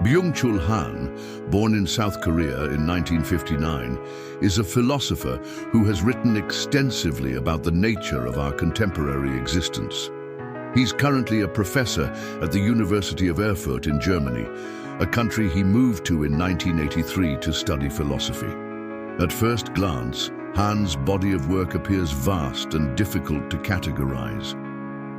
Byung-Chul Han, born in South Korea in 1959, is a philosopher who has written extensively about the nature of our contemporary existence. He's currently a professor at the University of Erfurt in Germany, a country he moved to in 1983 to study philosophy. At first glance, Han's body of work appears vast and difficult to categorize.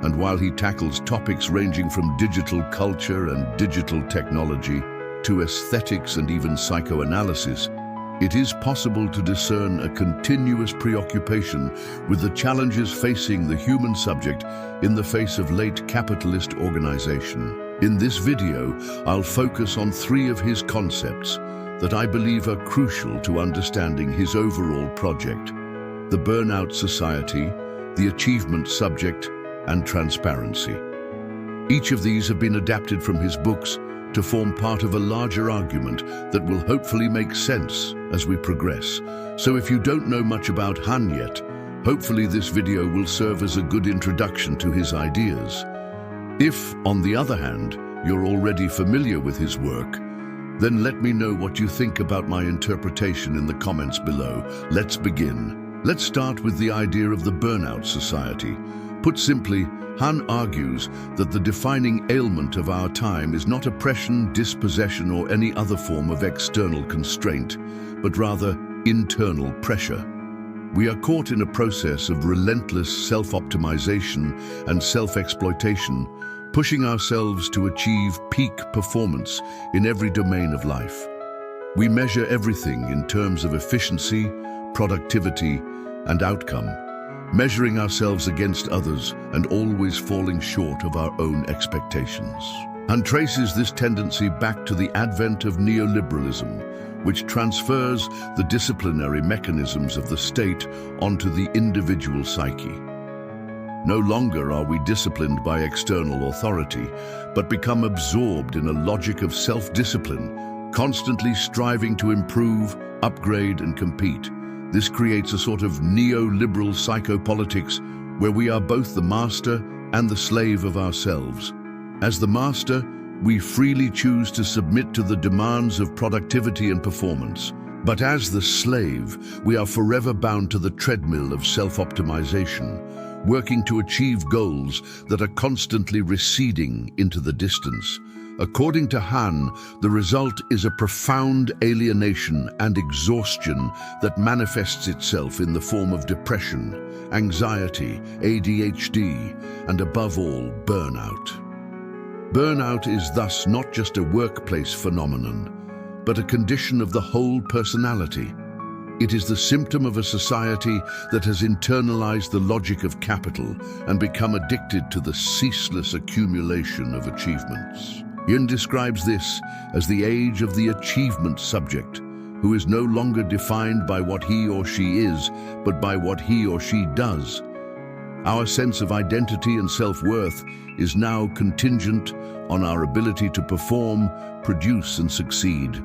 And while he tackles topics ranging from digital culture and digital technology to aesthetics and even psychoanalysis, it is possible to discern a continuous preoccupation with the challenges facing the human subject in the face of late capitalist organization. In this video, I'll focus on three of his concepts that I believe are crucial to understanding his overall project: the burnout society, the achievement subject, and transparency. Each of these have been adapted from his books to form part of a larger argument that will hopefully make sense as we progress. So if you don't know much about Han yet, hopefully this video will serve as a good introduction to his ideas. If, on the other hand, you're already familiar with his work, then let me know what you think about my interpretation in the comments below. Let's begin. Let's start with the idea of the burnout society. Put simply, Han argues that the defining ailment of our time is not oppression, dispossession, or any other form of external constraint, but rather internal pressure. We are caught in a process of relentless self-optimization and self-exploitation, pushing ourselves to achieve peak performance in every domain of life. We measure everything in terms of efficiency, productivity, and outcome, measuring ourselves against others and always falling short of our own expectations. Han traces this tendency back to the advent of neoliberalism, which transfers the disciplinary mechanisms of the state onto the individual psyche. No longer are we disciplined by external authority, but become absorbed in a logic of self-discipline, constantly striving to improve, upgrade, and compete. This creates a sort of neoliberal psychopolitics where we are both the master and the slave of ourselves. As the master, we freely choose to submit to the demands of productivity and performance. But as the slave, we are forever bound to the treadmill of self-optimization, working to achieve goals that are constantly receding into the distance. According to Han, the result is a profound alienation and exhaustion that manifests itself in the form of depression, anxiety, ADHD, and above all, burnout. Burnout is thus not just a workplace phenomenon, but a condition of the whole personality. It is the symptom of a society that has internalized the logic of capital and become addicted to the ceaseless accumulation of achievements. Yun describes this as the age of the achievement subject, who is no longer defined by what he or she is, but by what he or she does. Our sense of identity and self-worth is now contingent on our ability to perform, produce, and succeed.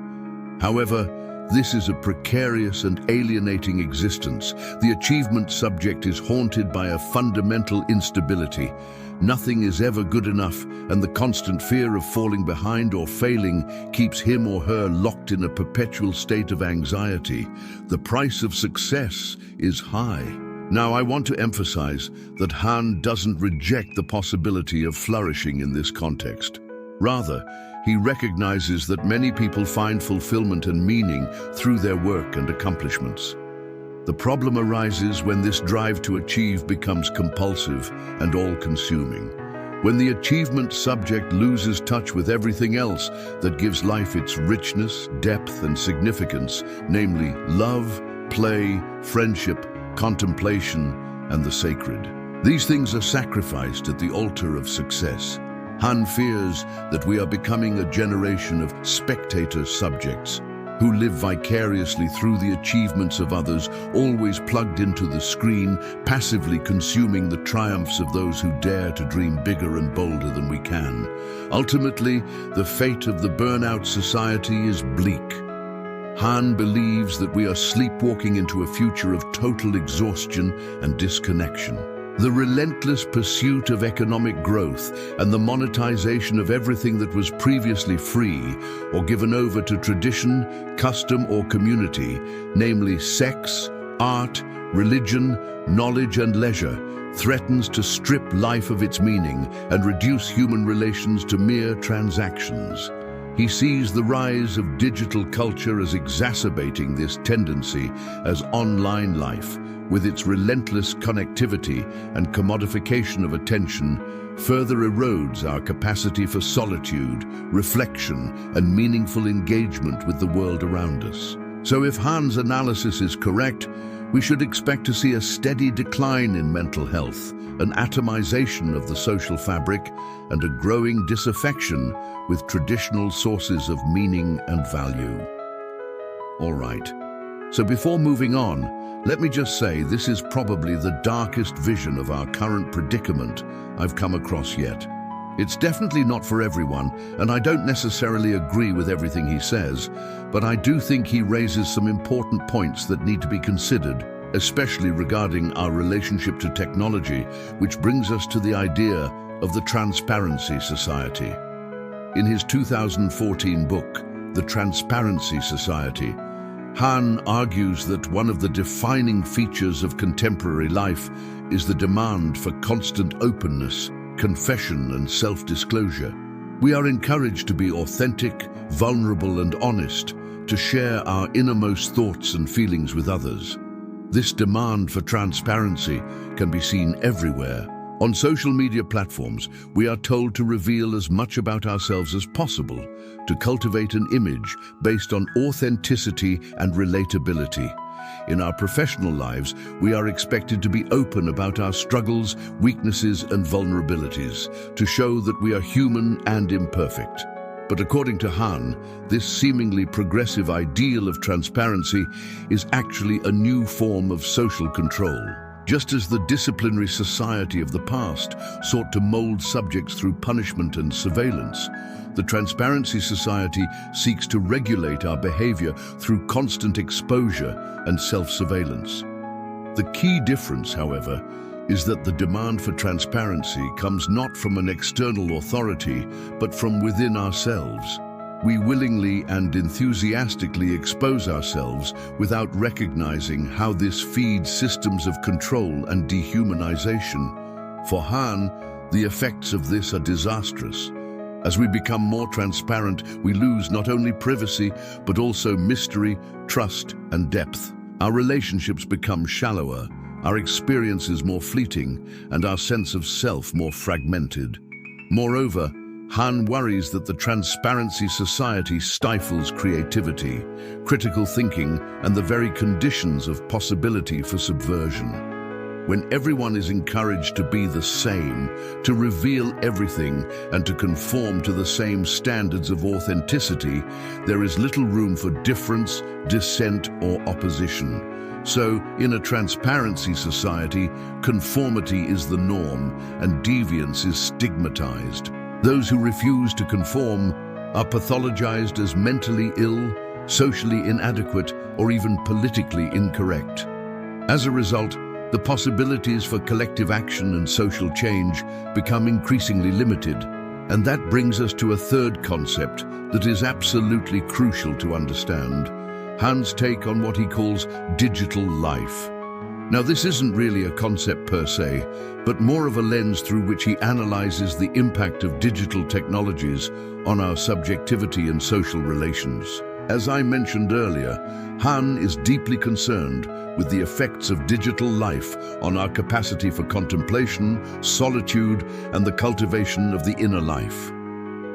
However, this is a precarious and alienating existence. The achievement subject is haunted by a fundamental instability. Nothing is ever good enough, and the constant fear of falling behind or failing keeps him or her locked in a perpetual state of anxiety. The price of success is high. Now, I want to emphasize that Han doesn't reject the possibility of flourishing in this context. Rather, he recognizes that many people find fulfillment and meaning through their work and accomplishments. The problem arises when this drive to achieve becomes compulsive and all-consuming. When the achievement subject loses touch with everything else that gives life its richness, depth, and significance, namely love, play, friendship, contemplation, and the sacred. These things are sacrificed at the altar of success. Han fears that we are becoming a generation of spectator subjects who live vicariously through the achievements of others, always plugged into the screen, passively consuming the triumphs of those who dare to dream bigger and bolder than we can. Ultimately, the fate of the burnout society is bleak. Han believes that we are sleepwalking into a future of total exhaustion and disconnection. The relentless pursuit of economic growth and the monetization of everything that was previously free or given over to tradition, custom, or community, namely sex, art, religion, knowledge, and leisure, threatens to strip life of its meaning and reduce human relations to mere transactions. He sees the rise of digital culture as exacerbating this tendency, as online life, with its relentless connectivity and commodification of attention, further erodes our capacity for solitude, reflection, and meaningful engagement with the world around us. So if Han's analysis is correct, we should expect to see a steady decline in mental health, an atomization of the social fabric, and a growing disaffection with traditional sources of meaning and value. All right. So before moving on, let me just say this is probably the darkest vision of our current predicament I've come across yet. It's definitely not for everyone, and I don't necessarily agree with everything he says, but I do think he raises some important points that need to be considered, especially regarding our relationship to technology, which brings us to the idea of the Transparency Society. In his 2014 book, The Transparency Society, Han argues that one of the defining features of contemporary life is the demand for constant openness, confession, and self-disclosure. We are encouraged to be authentic, vulnerable, and honest, to share our innermost thoughts and feelings with others. This demand for transparency can be seen everywhere. On social media platforms, we are told to reveal as much about ourselves as possible, to cultivate an image based on authenticity and relatability. In our professional lives, we are expected to be open about our struggles, weaknesses, and vulnerabilities, to show that we are human and imperfect. But according to Han, this seemingly progressive ideal of transparency is actually a new form of social control. Just as the disciplinary society of the past sought to mold subjects through punishment and surveillance, the Transparency Society seeks to regulate our behavior through constant exposure and self-surveillance. The key difference, however, is that the demand for transparency comes not from an external authority, but from within ourselves. We willingly and enthusiastically expose ourselves without recognizing how this feeds systems of control and dehumanization. For Han, the effects of this are disastrous. As we become more transparent, we lose not only privacy, but also mystery, trust, and depth. Our relationships become shallower, our experiences more fleeting, and our sense of self more fragmented. Moreover, Han worries that the Transparency Society stifles creativity, critical thinking, and the very conditions of possibility for subversion. When everyone is encouraged to be the same, to reveal everything, and to conform to the same standards of authenticity, there is little room for difference, dissent, or opposition. So, in a transparency society, conformity is the norm, and deviance is stigmatized. Those who refuse to conform are pathologized as mentally ill, socially inadequate, or even politically incorrect. As a result, the possibilities for collective action and social change become increasingly limited. And that brings us to a third concept that is absolutely crucial to understand: Han's take on what he calls digital life. Now, this isn't really a concept per se, but more of a lens through which he analyzes the impact of digital technologies on our subjectivity and social relations. As I mentioned earlier, Han is deeply concerned with the effects of digital life on our capacity for contemplation, solitude, and the cultivation of the inner life.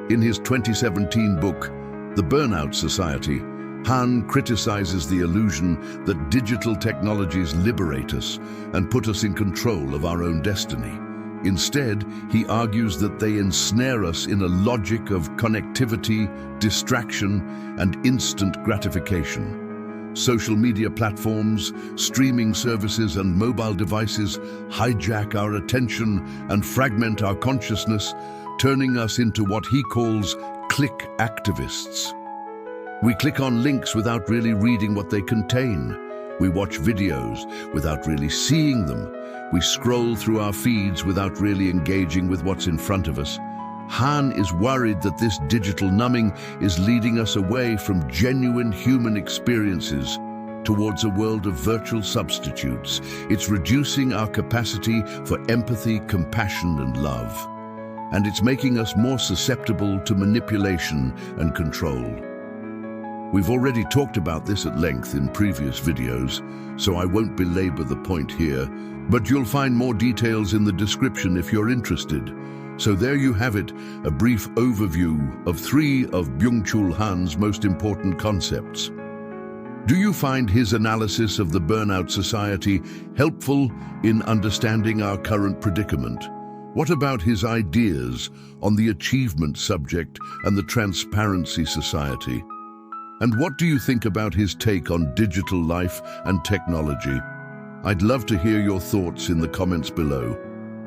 In his 2017 book, The Burnout Society, Han criticizes the illusion that digital technologies liberate us and put us in control of our own destiny. Instead, he argues that they ensnare us in a logic of connectivity, distraction, and instant gratification. Social media platforms, streaming services, and mobile devices hijack our attention and fragment our consciousness, turning us into what he calls click activists. We click on links without really reading what they contain. We watch videos without really seeing them. We scroll through our feeds without really engaging with what's in front of us. Han is worried that this digital numbing is leading us away from genuine human experiences towards a world of virtual substitutes. It's reducing our capacity for empathy, compassion, and love. And it's making us more susceptible to manipulation and control. We've already talked about this at length in previous videos, so I won't belabor the point here, but you'll find more details in the description if you're interested. So there you have it, a brief overview of 3 of Byung-Chul Han's most important concepts. Do you find his analysis of the burnout society helpful in understanding our current predicament? What about his ideas on the achievement subject and the transparency society? And what do you think about his take on digital life and technology? I'd love to hear your thoughts in the comments below.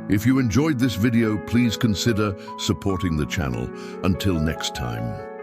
If you enjoyed this video, please consider supporting the channel. Until next time.